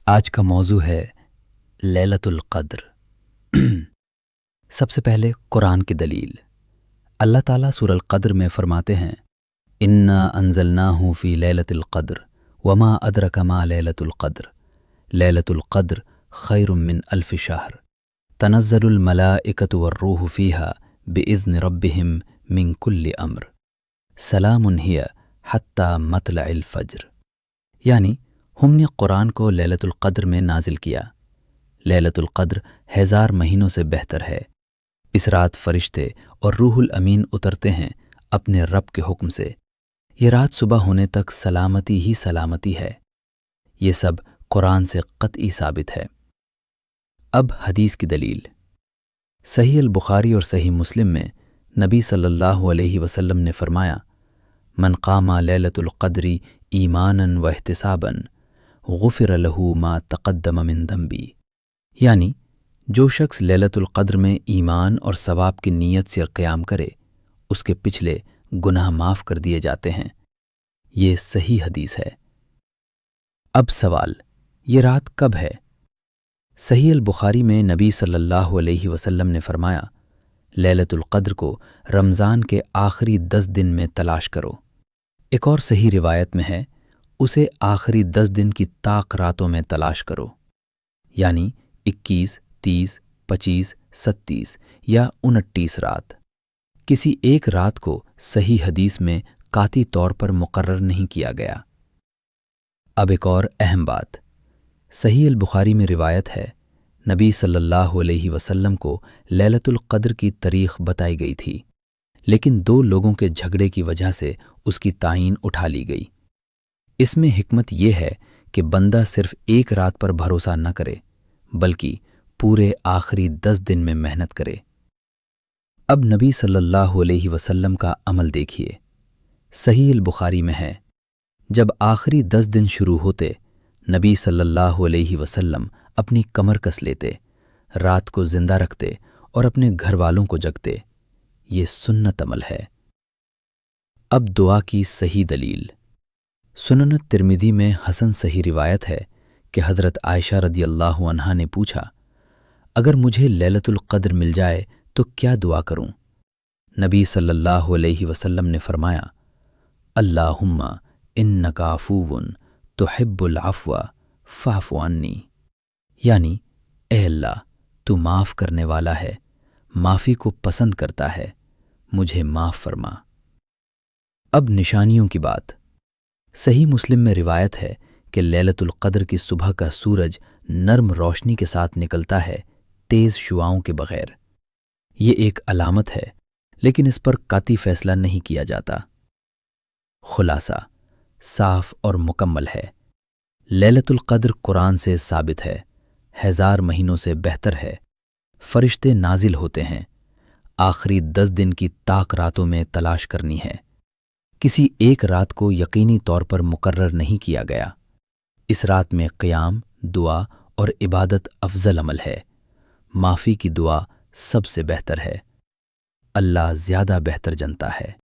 آج کا موضوع ہے لیلۃ القدر۔ سب سے پہلے قرآن کی دلیل۔ اللہ تعالیٰ سورہ القدر میں فرماتے ہیں انا انزلناہ فی لیلۃ القدر وما ادرک ما لیلۃ القدر لیلۃ القدر خیر من الف شہر تنزل الملائکۃ والروح فیہا باذن ربہم من کل امر سلام ہی حتی مطلع الفجر، یعنی ہم نے قرآن کو لیلۃ القدر میں نازل کیا۔ لیلۃ القدر ہزار مہینوں سے بہتر ہے۔ اس رات فرشتے اور روح الامین اترتے ہیں اپنے رب کے حکم سے۔ یہ رات صبح ہونے تک سلامتی ہی سلامتی ہے۔ یہ سب قرآن سے قطعی ثابت ہے۔ اب حدیث کی دلیل۔ صحیح البخاری اور صحیح مسلم میں نبی صلی اللہ علیہ وسلم نے فرمایا من قام لیلۃ القدر ایمانا و احتسابا غفر له ما تقدم من ذنبی، یعنی جو شخص لیلۃ القدر میں ایمان اور ثواب کی نیت سے قیام کرے اس کے پچھلے گناہ معاف کر دیے جاتے ہیں۔ یہ صحیح حدیث ہے۔ اب سوال، یہ رات کب ہے؟ صحیح البخاری میں نبی صلی اللہ علیہ وسلم نے فرمایا لیلۃ القدر کو رمضان کے آخری 10 دن میں تلاش کرو۔ ایک اور صحیح روایت میں ہے اسے آخری 10 دن کی طاق راتوں میں تلاش کرو، یعنی 21، 30، 25، 37 یا 29 رات۔ کسی ایک رات کو صحیح حدیث میں قاطعی طور پر مقرر نہیں کیا گیا۔ اب ایک اور اہم بات، صحیح البخاری میں روایت ہے نبی صلی اللہ علیہ وسلم کو لیلۃ القدر کی تاریخ بتائی گئی تھی، لیکن 2 لوگوں کے جھگڑے کی وجہ سے اس کی تعیین اٹھا لی گئی۔ اس میں حکمت یہ ہے کہ بندہ صرف ایک رات پر بھروسہ نہ کرے بلکہ پورے آخری 10 دن میں محنت کرے۔ اب نبی صلی اللہ علیہ وسلم کا عمل دیکھیے۔ صحیح البخاری میں ہے جب آخری 10 دن شروع ہوتے نبی صلی اللہ علیہ وسلم اپنی کمر کس لیتے، رات کو زندہ رکھتے اور اپنے گھر والوں کو جگتے۔ یہ سنت عمل ہے۔ اب دعا کی صحیح دلیل۔ سنن ترمذی میں حسن صحیح روایت ہے کہ حضرت عائشہ رضی اللہ عنہا نے پوچھا اگر مجھے لیلۃ القدر مل جائے تو کیا دعا کروں؟ نبی صلی اللہ علیہ وسلم نے فرمایا اللہم انک عفو تحب العفو فاعف عنی، یعنی اے اللہ تو معاف کرنے والا ہے، معافی کو پسند کرتا ہے، مجھے معاف فرما۔ اب نشانیوں کی بات۔ صحیح مسلم میں روایت ہے کہ لیلۃ القدر کی صبح کا سورج نرم روشنی کے ساتھ نکلتا ہے، تیز شعاؤں کے بغیر۔ یہ ایک علامت ہے لیکن اس پر قاطعی فیصلہ نہیں کیا جاتا۔ خلاصہ صاف اور مکمل ہے۔ لیلۃ القدر قرآن سے ثابت ہے، ہزار مہینوں سے بہتر ہے، فرشتے نازل ہوتے ہیں، آخری 10 دن کی طاق راتوں میں تلاش کرنی ہے۔ کسی ایک رات کو یقینی طور پر مقرر نہیں کیا گیا۔ اس رات میں قیام، دعا اور عبادت افضل عمل ہے۔ معافی کی دعا سب سے بہتر ہے۔ اللہ زیادہ بہتر جانتا ہے۔